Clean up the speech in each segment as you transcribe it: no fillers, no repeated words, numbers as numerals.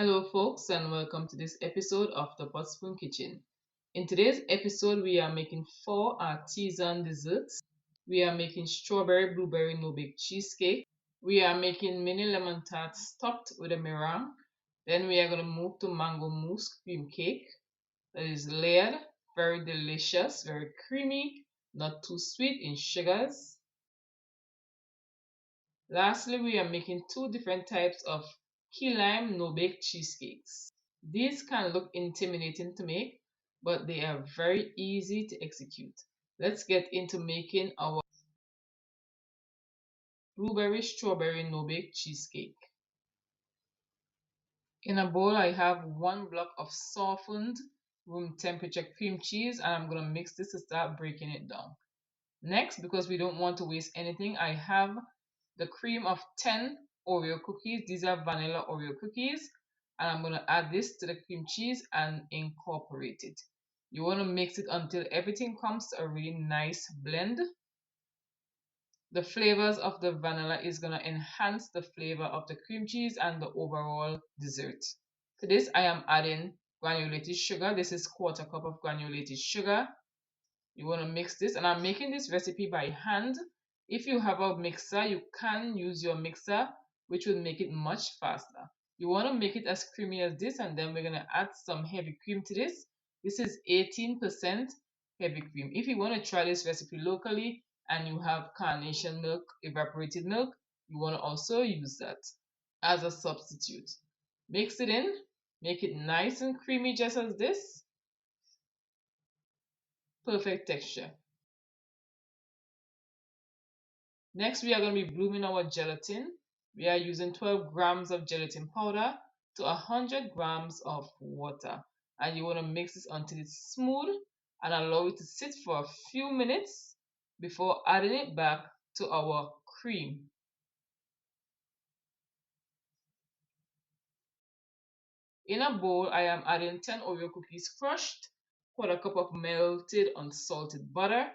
Hello folks and welcome to this episode of the Potspoon Kitchen. In today's episode we are making 4 artisan desserts. We are making strawberry blueberry no-bake cheesecake. We are making mini lemon tarts stuffed with a meringue. Then we are going to move to mango mousse cream cake that is layered, very delicious, very creamy, not too sweet in sugars. Lastly, we are making 2 different types of key lime no-bake cheesecakes. These can look intimidating to make, but they are very easy to execute. Let's get into making our blueberry strawberry no-bake cheesecake. In a bowl, I have 1 block of softened room temperature cream cheese, and I'm going to mix this to start breaking it down. Next, because we don't want to waste anything, I have the cream of 10 Oreo cookies. These are vanilla Oreo cookies. And I'm going to add this to the cream cheese and incorporate it. You want to mix it until everything comes to a really nice blend. The flavors of the vanilla is going to enhance the flavor of the cream cheese and the overall dessert. To this, I am adding granulated sugar. This is 1/4 cup of granulated sugar. You want to mix this, and I'm making this recipe by hand. If you have a mixer, you can use your mixer, which will make it much faster. You want to make it as creamy as this, and then we're going to add some heavy cream to this. This is 18% heavy cream. If you want to try this recipe locally and you have carnation milk, evaporated milk, you want to also use that as a substitute. Mix it in, make it nice and creamy just as this. Perfect texture. Next, we are going to be blooming our gelatin. We are using 12 grams of gelatin powder to 100 grams of water. And you want to mix this until it's smooth and allow it to sit for a few minutes before adding it back to our cream. In a bowl, I am adding 10 Oreo cookies crushed, 1/4 cup of melted unsalted butter,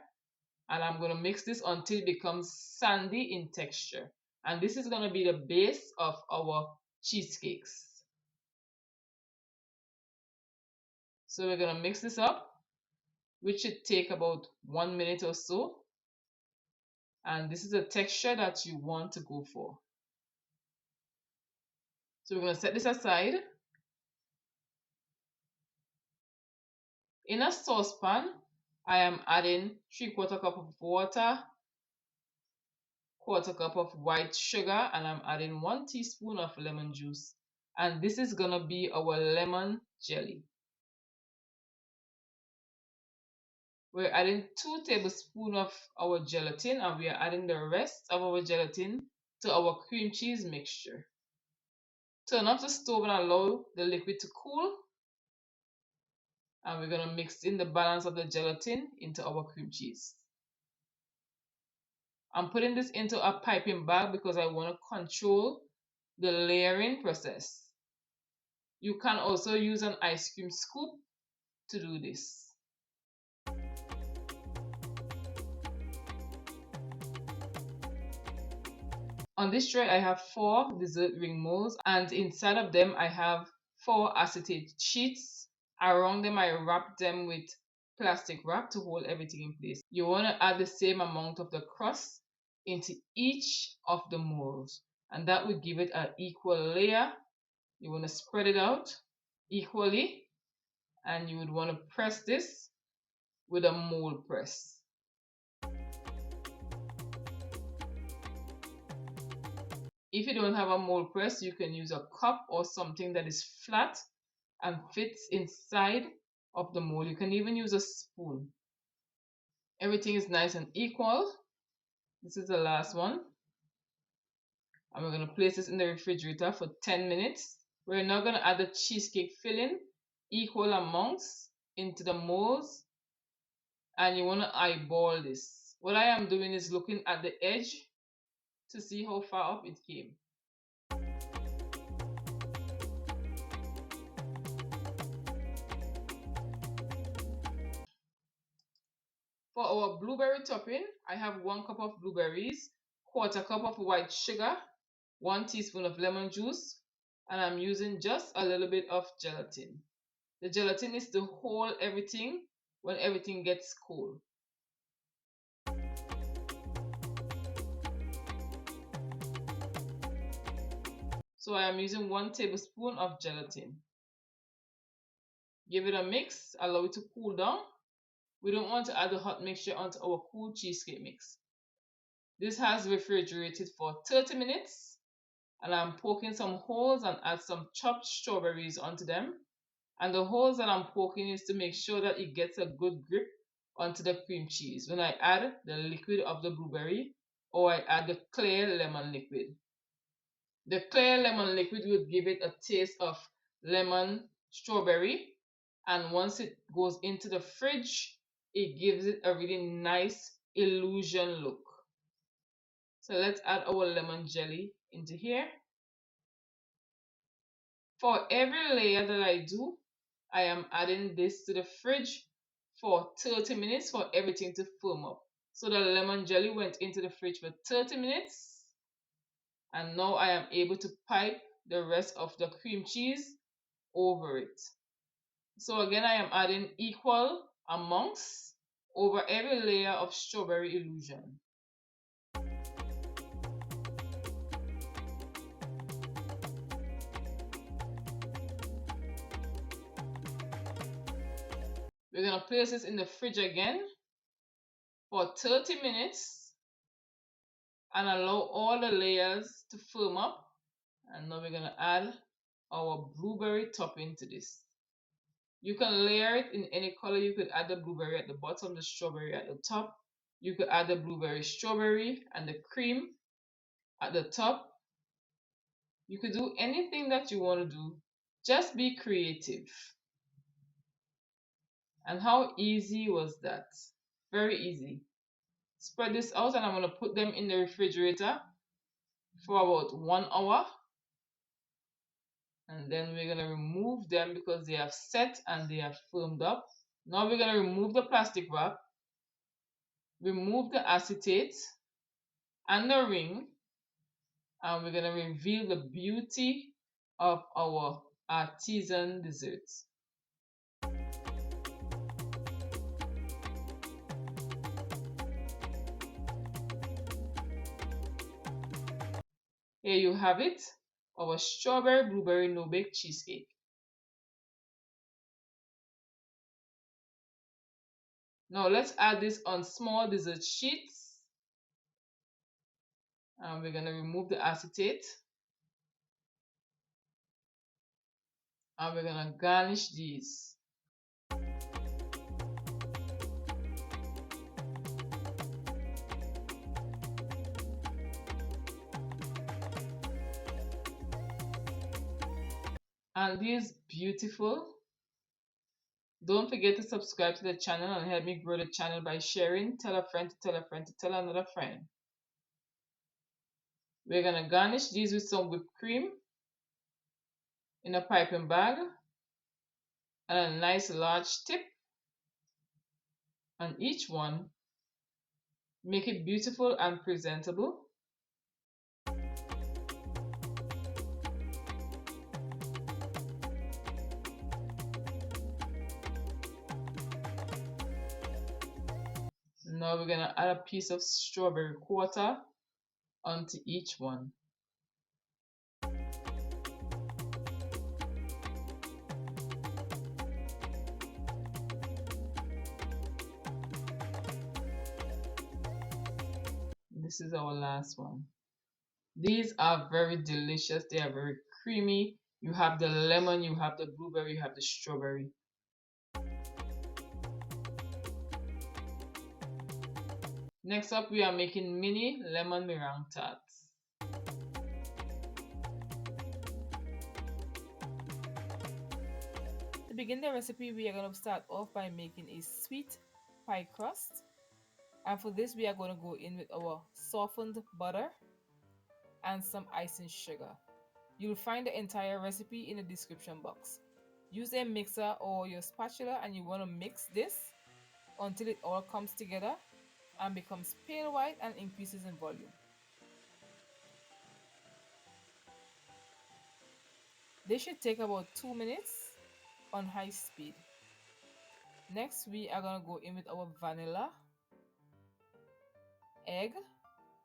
and I'm going to mix this until it becomes sandy in texture. And this is going to be the base of our cheesecakes. So we're going to mix this up, which should take about 1 minute or so. And this is the texture that you want to go for. So we're going to set this aside. In a saucepan, I am adding 3/4 cup of water, 1/4 cup of white sugar, and I'm adding 1 teaspoon of lemon juice. And this is going to be our lemon jelly. We're adding 2 tablespoons of our gelatin, and we are adding the rest of our gelatin to our cream cheese mixture. Turn off the stove and allow the liquid to cool. And we're going to mix in the balance of the gelatin into our cream cheese. I'm putting this into a piping bag because I want to control the layering process. You can also use an ice cream scoop to do this. On this tray, I have 4 dessert ring molds, and inside of them, I have 4 acetate sheets. Around them, I wrap them with plastic wrap to hold everything in place. You want to add the same amount of the crust into each of the molds, and that will give it an equal layer. You want to spread it out equally, and you would want to press this with a mold press. If you don't have a mold press, you can use a cup or something that is flat and fits inside of the mold. You can even use a spoon. Everything is nice and equal. This is the last one. And we're going to place this in the refrigerator for 10 minutes. We're now going to add the cheesecake filling, equal amounts, into the molds. And you want to eyeball this. What I am doing is looking at the edge to see how far up it came. For our blueberry topping, I have 1 cup of blueberries, 1/4 cup of white sugar, 1 teaspoon of lemon juice, and I'm using just a little bit of gelatin. The gelatin is to hold everything when everything gets cold. So I am using 1 tablespoon of gelatin. Give it a mix, allow it to cool down. We don't want to add the hot mixture onto our cool cheesecake mix. This has refrigerated for 30 minutes, and I'm poking some holes and add some chopped strawberries onto them. And the holes that I'm poking is to make sure that it gets a good grip onto the cream cheese when I add the liquid of the blueberry or I add the clear lemon liquid. The clear lemon liquid will give it a taste of lemon strawberry, and once it goes into the fridge, it gives it a really nice illusion look. So let's add our lemon jelly into here. For every layer that I do, I am adding this to the fridge for 30 minutes for everything to firm up. So the lemon jelly went into the fridge for 30 minutes, and now I am able to pipe the rest of the cream cheese over it. So again, I am adding equal amounts over every layer of strawberry illusion. We're going to place this in the fridge again for 30 minutes and allow all the layers to firm up. And now we're going to add our blueberry topping to this. You can layer it in any color. You could add the blueberry at the bottom, the strawberry at the top. You could add the blueberry strawberry and the cream at the top. You could do anything that you want to do. Just be creative. And how easy was that? Very easy. Spread this out and I'm going to put them in the refrigerator for about 1 hour. And then we're going to remove them because they have set and they have firmed up. Now we're going to remove the plastic wrap, remove the acetate and the ring, and we're going to reveal the beauty of our artisan desserts. Here you have it, our strawberry blueberry no-bake cheesecake. Now let's add this on small dessert sheets. And we're going to remove the acetate. And we're going to garnish these. And these beautiful. Don't forget to subscribe to the channel and help me grow the channel by sharing. Tell a friend to tell a friend to tell another friend. We're going to garnish these with some whipped cream in a piping bag and a nice large tip on each one. Make it beautiful and presentable. Now we're going to add a piece of strawberry quarter onto each one. This is our last one. These are very delicious. They are very creamy. You have the lemon, you have the blueberry, you have the strawberry. Next up, we are making mini lemon meringue tarts. To begin the recipe, we are going to start off by making a sweet pie crust. And for this, we are going to go in with our softened butter and some icing sugar. You'll find the entire recipe in the description box. Use a mixer or your spatula and you want to mix this until it all comes together and becomes pale white and increases in volume. This should take about 2 minutes on high speed. Next, we are gonna go in with our vanilla, egg,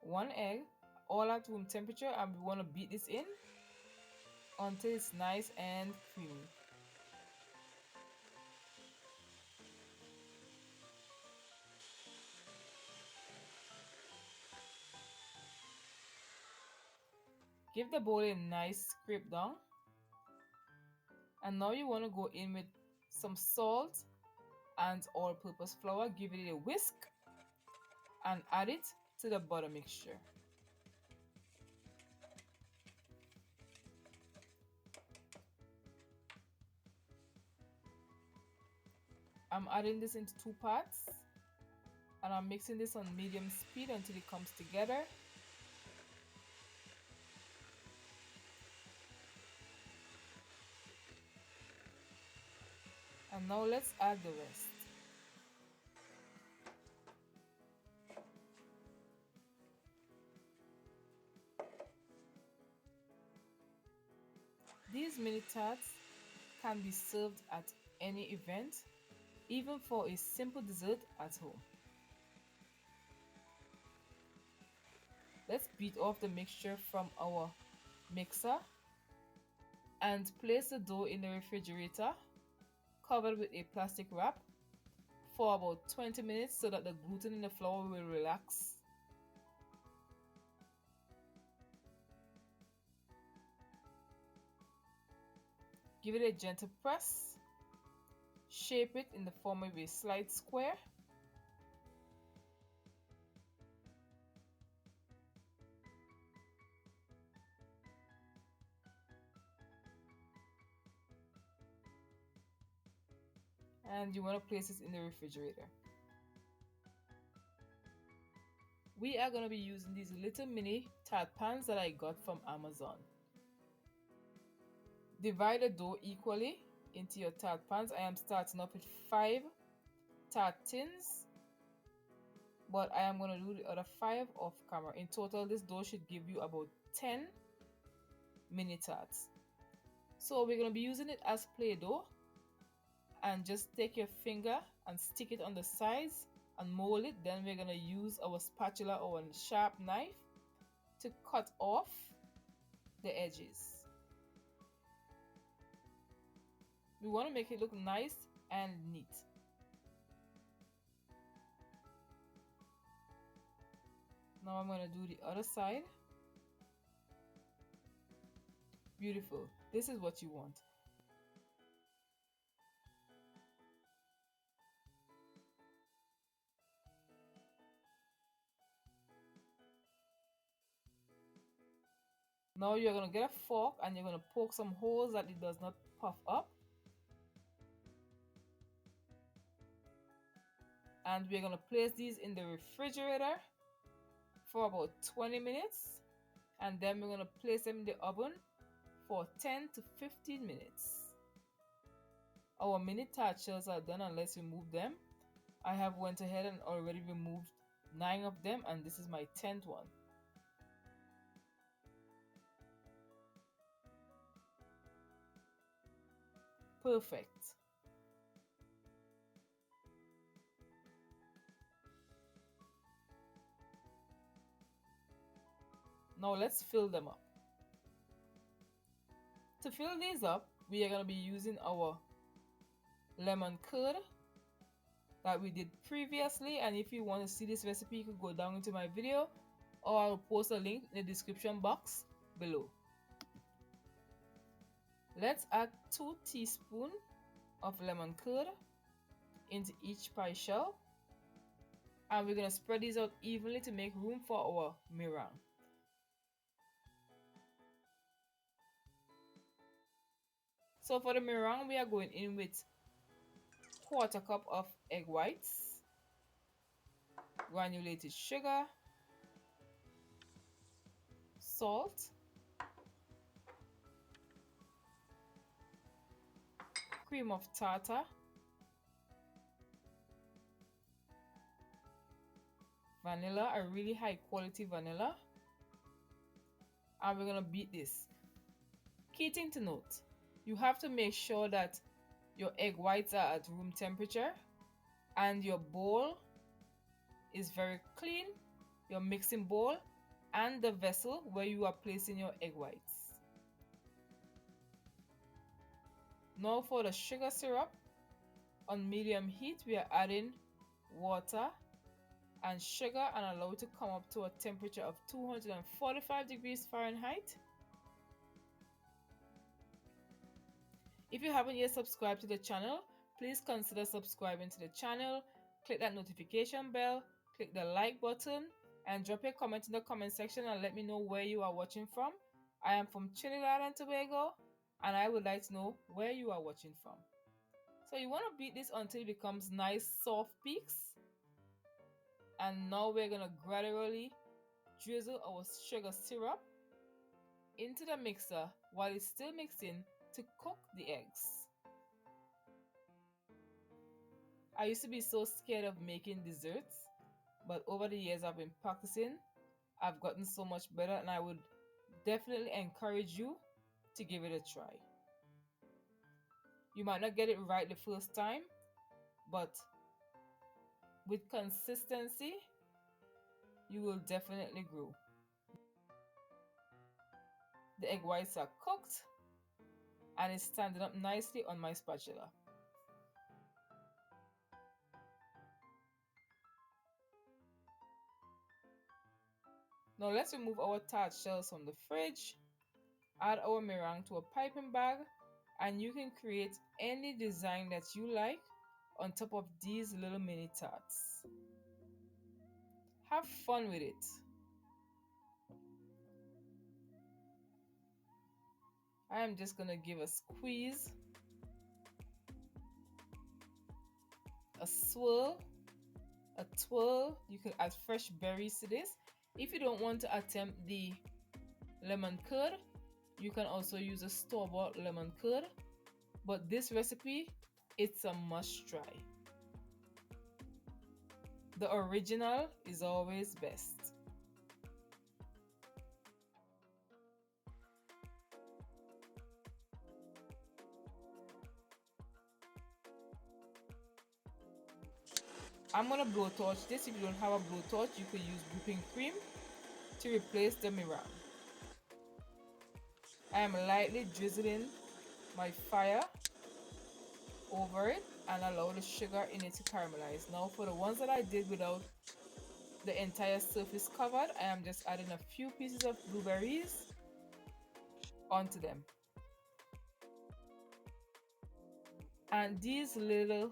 1 egg, all at room temperature, and we wanna beat this in until it's nice and creamy. Give the bowl a nice scrape down. And now you want to go in with some salt and all-purpose flour. Give it a whisk and add it to the butter mixture. I'm adding this into 2 parts and I'm mixing this on medium speed until it comes together. And now let's add the rest. These mini tarts can be served at any event, even for a simple dessert at home. Let's beat off the mixture from our mixer and place the dough in the refrigerator covered with a plastic wrap for about 20 minutes so that the gluten in the flour will relax. Give it a gentle press. Shape it in the form of a slight square. And you want to place it in the refrigerator. We are going to be using these little mini tart pans that I got from Amazon. Divide the dough equally into your tart pans. I am starting off with 5 tart tins, but I am going to do the other 5 off camera. In total, this dough should give you about 10 mini tarts. So we're going to be using it as Play-Doh, and just take your finger and stick it on the sides and mold it. Then we're going to use our spatula or a sharp knife to cut off the edges. We want to make it look nice and neat. Now I'm going to do the other side. Beautiful. This is what you want. Now you're going to get a fork and you're going to poke some holes that it does not puff up. And we're going to place these in the refrigerator for about 20 minutes. And then we're going to place them in the oven for 10 to 15 minutes. Our mini tart shells are done, and let's remove them. I have went ahead and already removed 9 of them, and this is my 10th one. Perfect. Now let's fill them up. To fill these up, we are going to be using our lemon curd that we did previously, and if you want to see this recipe, you could go down into my video, or I'll post a link in the description box below. Let's add 2 teaspoons of lemon curd into each pie shell, and we're going to spread these out evenly to make room for our meringue. So for the meringue, we are going in with 1/4 cup of egg whites, granulated sugar, salt, cream of tartar, vanilla, a really high quality vanilla, and we're going to beat this. Key thing to note, You have to make sure that your egg whites are at room temperature and your bowl is very clean, your mixing bowl and the vessel where you are placing your egg whites. Now for the sugar syrup, on medium heat we are adding water and sugar and allow it to come up to a temperature of 245 degrees Fahrenheit. If you haven't yet subscribed to the channel, please consider subscribing to the channel, click that notification bell, click the like button, and drop a comment in the comment section and let me know where you are watching from. I am from Trinidad and Tobago, and I would like to know where you are watching from. So you want to beat this until it becomes nice soft peaks. And now we're going to gradually drizzle our sugar syrup into the mixer while it's still mixing to cook the eggs. I used to be so scared of making desserts, but over the years I've been practicing. I've gotten so much better, and I would definitely encourage you to give it a try. You might not get it right the first time, but with consistency, you will definitely grow. The egg whites are cooked and it's standing up nicely on my spatula. Now let's remove our tart shells from the fridge, add our meringue to a piping bag, and you can create any design that you like on top of these little mini tarts. Have fun with it. I am just gonna give a squeeze, a swirl, a twirl. You can add fresh berries to this. If you don't want to attempt the lemon curd, you can also use a store-bought lemon curd, but this recipe, it's a must try. The original is always best. I'm gonna blowtorch this. If you don't have a blowtorch, you could use whipping cream to replace the meringue. I am lightly drizzling my fire over it and allow the sugar in it to caramelize. Now for the ones that I did without the entire surface covered, I am just adding a few pieces of blueberries onto them. And these little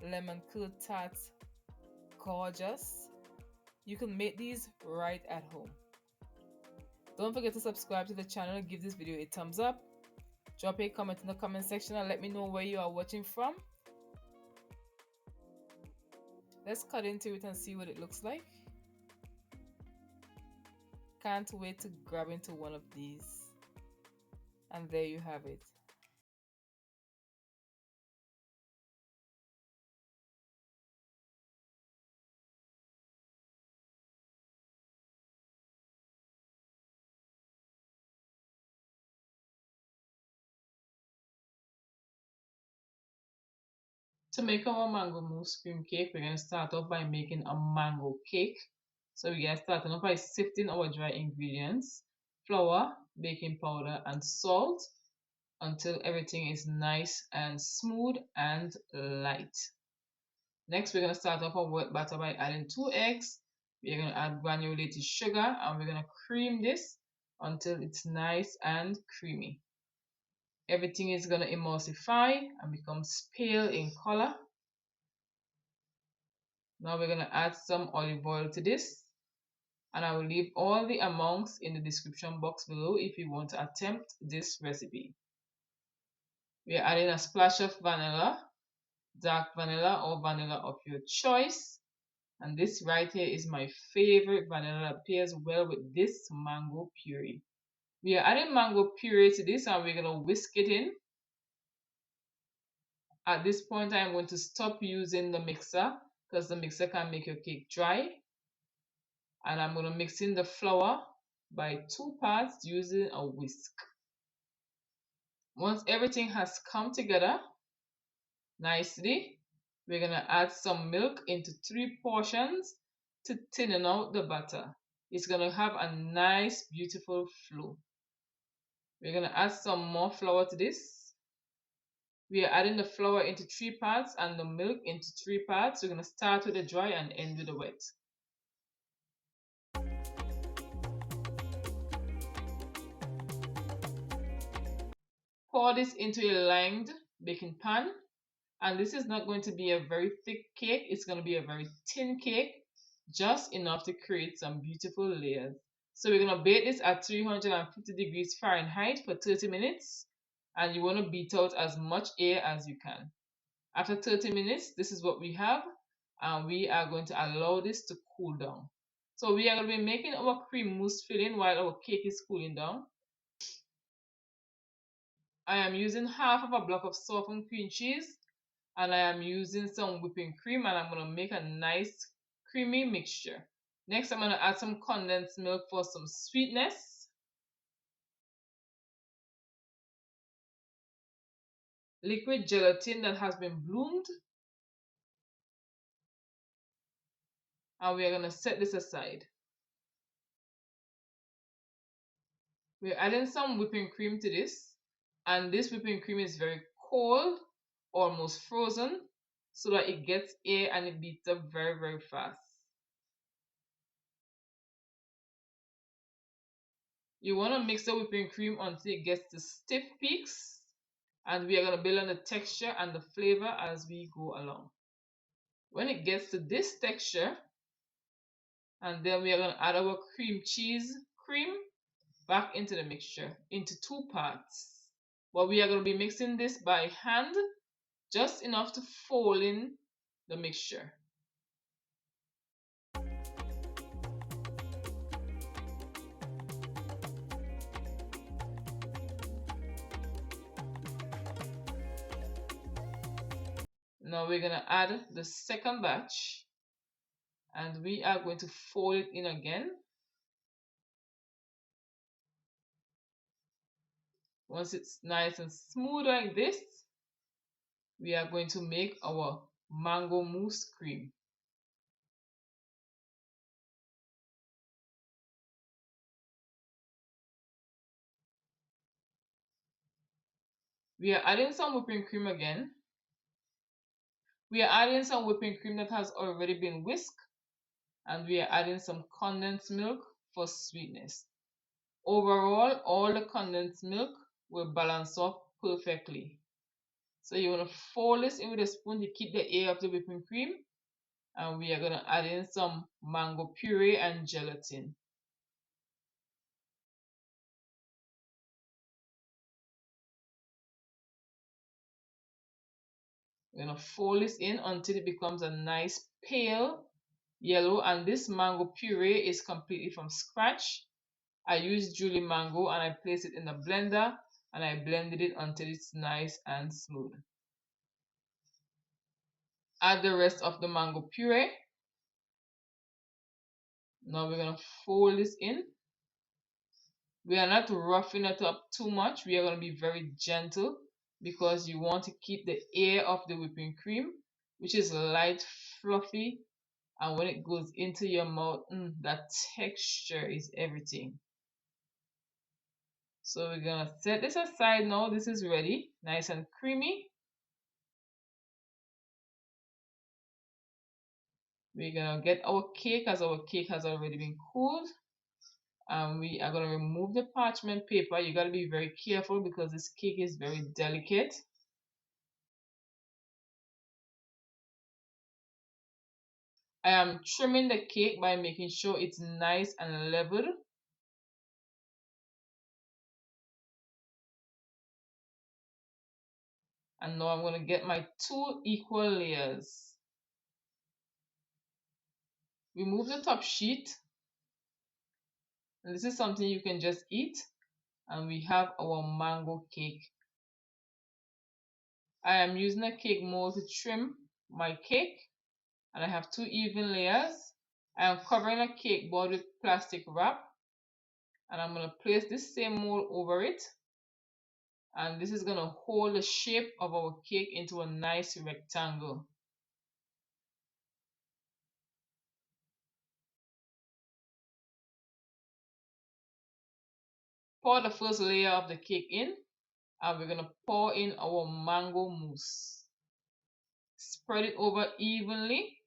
lemon curd tarts, gorgeous. You can make these right at home. Don't forget to subscribe to the channel, give this video a thumbs up, drop a comment in the comment section and let me know where you are watching from. Let's cut into it and see what it looks like. Can't wait to grab into one of these. And there you have it. To make our mango mousse cream cake, we're going to start off by making a mango cake. So we get started off by sifting our dry ingredients, flour, baking powder, and salt until everything is nice and smooth and light. Next, we're going to start off our wet batter by adding 2 eggs. We're going to add granulated sugar and we're going to cream this until it's nice and creamy. Everything is going to emulsify and becomes pale in color. Now we're going to add some olive oil to this, and I will leave all the amounts in the description box below if you want to attempt this recipe. We are adding a splash of vanilla, dark vanilla or vanilla of your choice, and this right here is my favorite vanilla that pairs well with this mango puree. We are adding mango puree to this and we're going to whisk it in. At this point I am going to stop using the mixer because the mixer can make your cake dry. And I'm going to mix in the flour by 2 parts using a whisk. Once everything has come together nicely, we're going to add some milk into 3 portions to thin out the batter. It's going to have a nice, beautiful flow. We're going to add some more flour to this. We are adding the flour into 3 parts and the milk into 3 parts. We're going to start with the dry and end with the wet. Pour this into a lined baking pan, and this is not going to be a very thick cake. It's going to be a very thin cake, just enough to create some beautiful layers. So we're going to bake this at 350 degrees Fahrenheit for 30 minutes, and you want to beat out as much air as you can. After 30 minutes, this is what we have, and we are going to allow this to cool down. So we are going to be making our cream mousse filling while our cake is cooling down. I am using half of a block of softened cream cheese, and I am using some whipping cream, and I'm going to make a nice creamy mixture. Next, I'm going to add some condensed milk for some sweetness, liquid gelatin that has been bloomed, and we are going to set this aside. We're adding some whipping cream to this, and this whipping cream is very cold, almost frozen, so that it gets air and it beats up very, very fast. You want to mix the whipping cream until it gets to stiff peaks, and we are going to build on the texture and the flavor as we go along. When it gets to this texture, and then we are going to add our cream cheese cream back into the mixture into 2 parts. But we are going to be mixing this by hand, just enough to fold in the mixture. Now we're going to add the second batch, and we are going to fold it in again. Once it's nice and smooth like this, we are going to make our mango mousse cream. We are adding some whipping cream again. We are adding some whipping cream that has already been whisked, and we are adding some condensed milk for sweetness. Overall, all the condensed milk will balance off perfectly. So you want to fold this in with a spoon to keep the air of the whipping cream, and we are going to add in some mango puree and gelatin. We're going to fold this in until it becomes a nice pale yellow, and this mango puree is completely from scratch. I used Julie mango and I placed it in the blender and I blended it until it's nice and smooth. Add the rest of the mango puree. Now we're going to fold this in. We are not roughing it up too much. We are going to be very gentle because you want to keep the air of the whipping cream, which is light, fluffy, and when it goes into your mouth, that texture is everything. So we're going to set this aside now. This is ready, nice and creamy. We're going to get our cake, as our cake has already been cooled. And we are going to remove the parchment paper. You got to be very careful because this cake is very delicate. I am trimming the cake by making sure it's nice and level. And now I'm going to get my 2 equal layers. Remove the top sheet. And this is something you can just eat. And we have our mango cake. I am using a cake mold to trim my cake. And I have 2 even layers. I am covering a cake board with plastic wrap. And I'm going to place this same mold over it. and this is going to hold the shape of our cake into a nice rectangle. Pour the first layer of the cake in, and we're going to pour in our mango mousse. Spread it over evenly.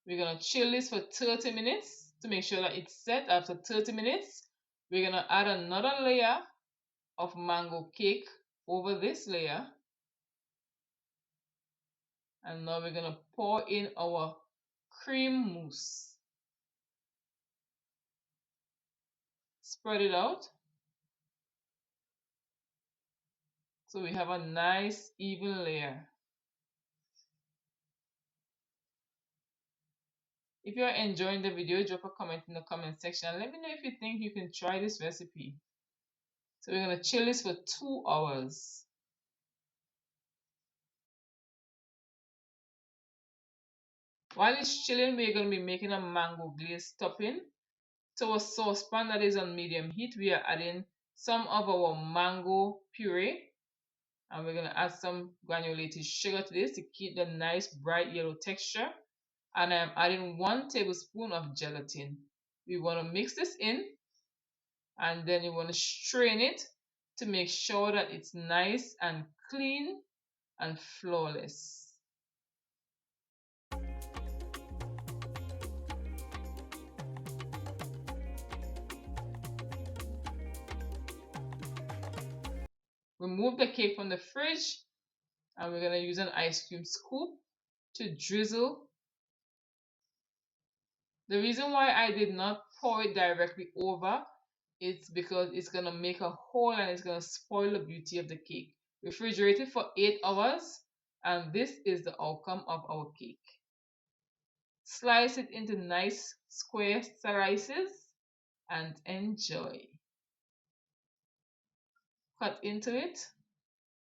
We're going to chill this for 30 minutes to make sure that it's set. After 30 minutes, we're going to add another layer of mango cake over this layer. And now we're going to pour in our cream mousse. Spread it out. So we have a nice even layer. If you're enjoying the video, drop a comment in the comment section and let me know if you think you can try this recipe. So we're going to chill this for 2 hours. While it's chilling, we're going to be making a mango glaze topping. To a saucepan that is on medium heat, we are adding some of our mango puree. And we're going to add some granulated sugar to this to keep the nice bright yellow texture. And I'm adding 1 tablespoon of gelatin. We want to mix this in, and then you want to strain it to make sure that it's nice and clean and flawless. Remove the cake from the fridge, and we're going to use an ice cream scoop to drizzle. The reason why I did not pour it directly over is because it's going to make a hole and it's going to spoil the beauty of the cake. Refrigerate it for 8 hours, and this is the outcome of our cake. Slice it into nice square slices and enjoy. Cut into it.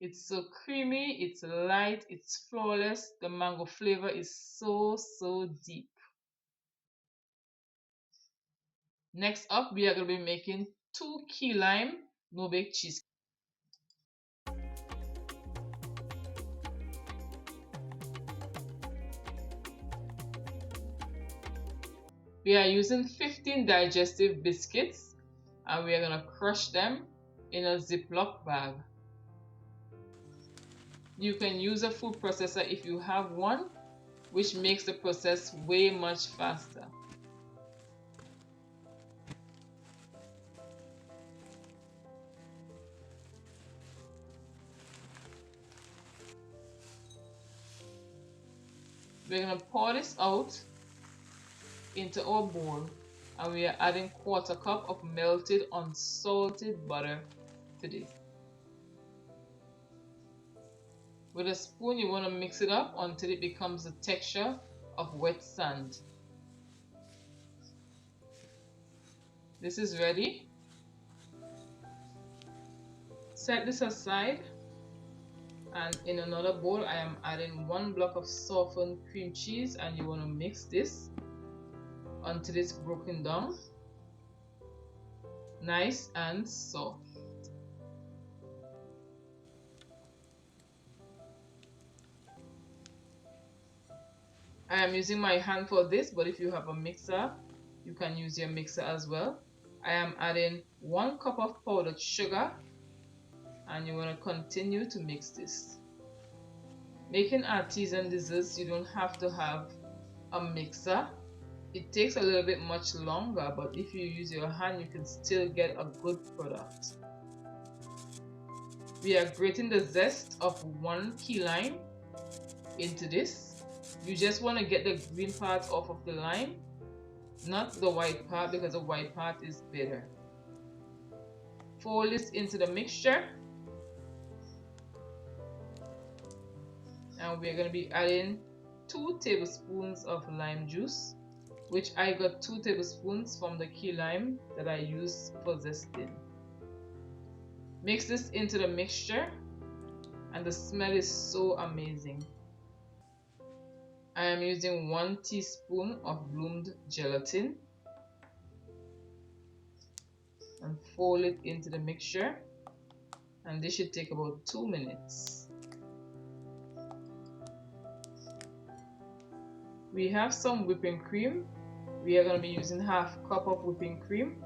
It's so creamy, it's light, it's flawless. The mango flavor is so deep. Next up, we are going to be making 2 key lime no-bake cheesecake. We are using 15 digestive biscuits, and we are going to crush them in a Ziploc bag. You can use a food processor if you have one, which makes the process way much faster. We're going to pour this out into our bowl, and we are adding 1/4 cup of melted unsalted butter to this. With a spoon, you want to mix it up until it becomes the texture of wet sand. This is ready. Set this aside, and in another bowl I am adding 1 block of softened cream cheese, and you want to mix this until it's broken down, nice and soft. I am using my hand for this, but if you have a mixer, you can use your mixer as well. I am adding 1 cup of powdered sugar, and you want to continue to mix this. Making artisan desserts, you don't have to have a mixer. It takes a little bit much longer, but if you use your hand, you can still get a good product. We are grating the zest of 1 key lime into this. You just want to get the green part off of the lime, not the white part, because the white part is bitter. Fold this into the mixture, and we're going to be adding 2 tablespoons of lime juice, which I got 2 tablespoons from the key lime that I used for zesting. Mix this into the mixture, and the smell is so amazing. I am using 1 teaspoon of bloomed gelatin and fold it into the mixture. and this should take about 2 minutes. We have some whipping cream. We are going to be using half cup of whipping cream,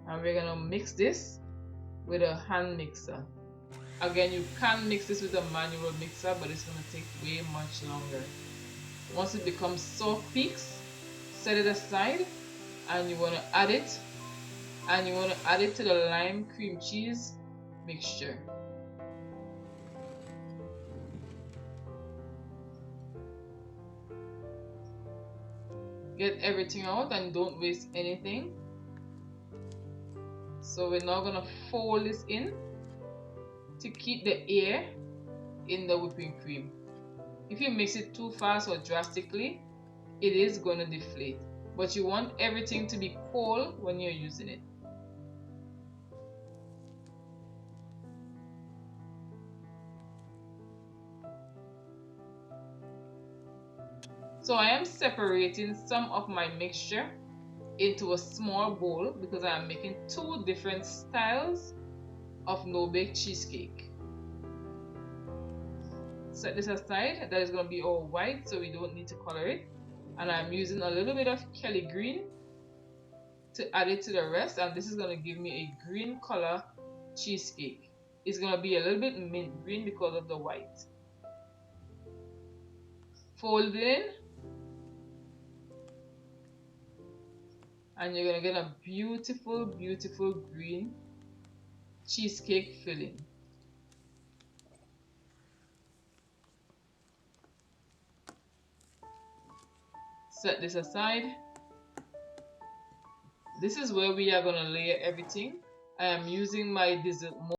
and we're going to mix this with a hand mixer. Again, you can mix this with a manual mixer, but it's going to take way much longer. Once it becomes soft peaks, set it aside, and you want to add it, to the lime cream cheese mixture. Get everything out and don't waste anything. So we're now gonna fold this in to keep the air in the whipping cream. If you mix it too fast or drastically, it is gonna deflate. But you want everything to be cold when you're using it. So I am separating some of my mixture into a small bowl because I am making two different styles of no-bake cheesecake. Set this aside. That is going to be all white, so we don't need to color it. And I'm using a little bit of Kelly green to add it to the rest, and this is going to give me a green color cheesecake. It's going to be a little bit mint green because of the white. Fold it in, and you're going to get a beautiful, beautiful green cheesecake filling. Set this aside. This is where we are going to layer everything. I am using my dessert mold.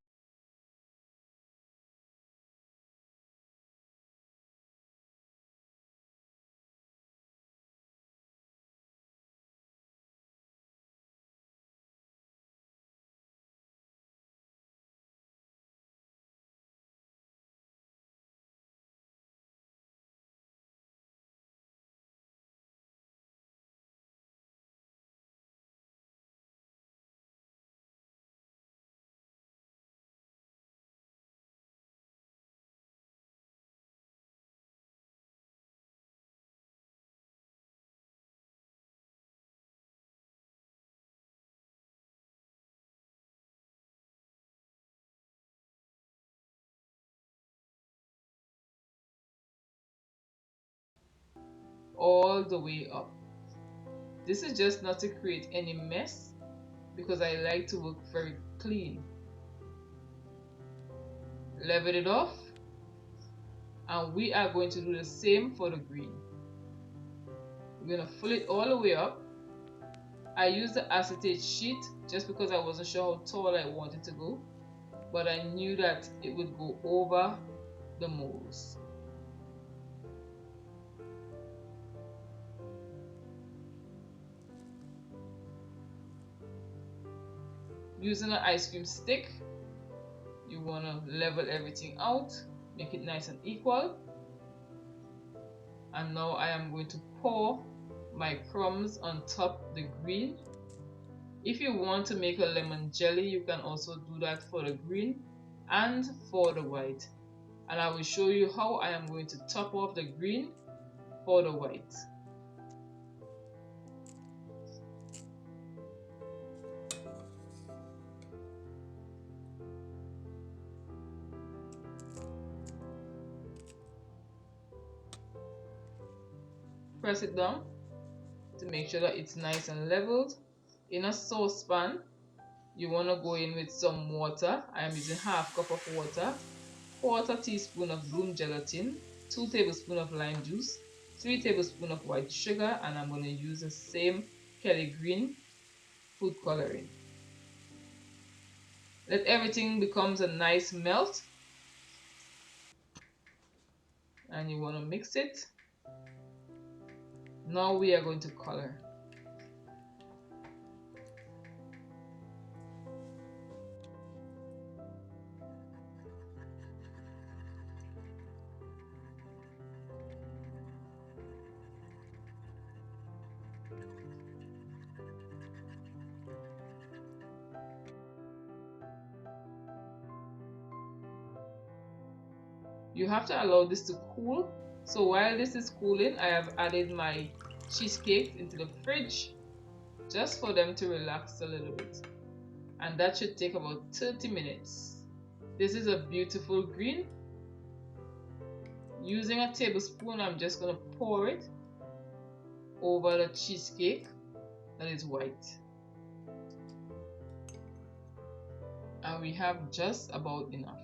All the way up. This is just not to create any mess because I like to work very clean. Level it off, and we are going to do the same for the green. We're going to fill it all the way up. I used the acetate sheet just because I wasn't sure how tall I wanted to go, but I knew that it would go over the molds. Using an ice cream stick, you want to level everything out, make it nice and equal. And now I am going to pour my crumbs on top the green. If you want to make a lemon jelly, you can also do that for the green and for the white. And I will show you how I am going to top off the green for the white. Press it down to make sure that it's nice and leveled. In a saucepan, you want to go in with some water. I am using half cup of water, 1/4 teaspoon of bloom gelatin, 2 tablespoons of lime juice, 3 tablespoons of white sugar, and I'm going to use the same Kelly green food coloring. Let everything becomes a nice melt, and you want to mix it. Now we are going to color. You have to allow this to cool. So while this is cooling, I have added my cheesecake into the fridge just for them to relax a little bit. And that should take about 30 minutes. This is a beautiful green. Using a tablespoon, I'm just going to pour it over the cheesecake that is white. And we have just about enough.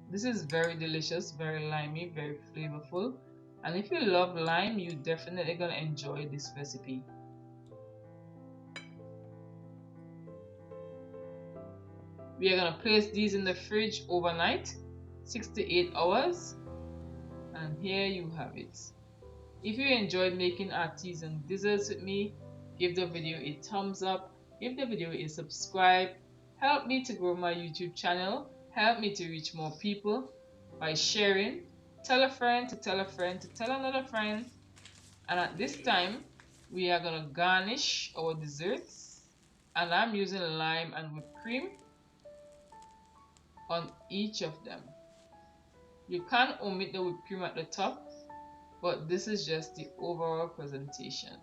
This is very delicious, very limey, very flavorful. And if you love lime, you're definitely going to enjoy this recipe. We are going to place these in the fridge overnight, 6 to 8 hours. And here you have it. If you enjoyed making artisan desserts with me, give the video a thumbs up, give the video a subscribe, help me to grow my YouTube channel, help me to reach more people by sharing, tell a friend to tell a friend to tell another friend. And at this time, we are going to garnish our desserts, and I'm using lime and whipped cream on each of them. You can omit the whipped cream at the top, but this is just the overall presentation.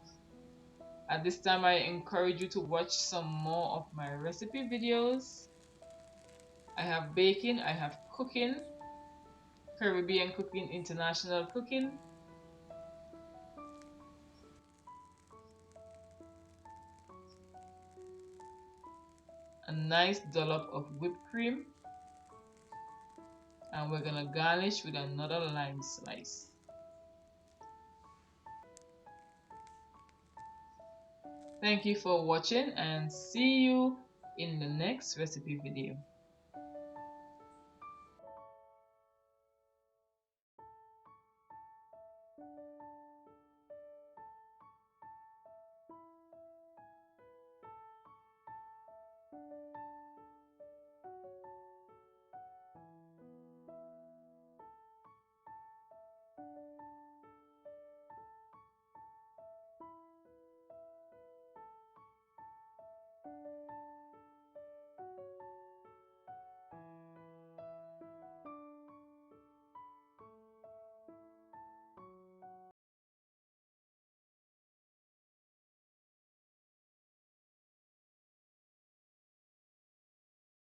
At this time, I encourage you to watch some more of my recipe videos. I have baking, I have cooking, Caribbean cooking, international cooking. A nice dollop of whipped cream. And we're gonna garnish with another lime slice. Thank you for watching and see you in the next recipe video.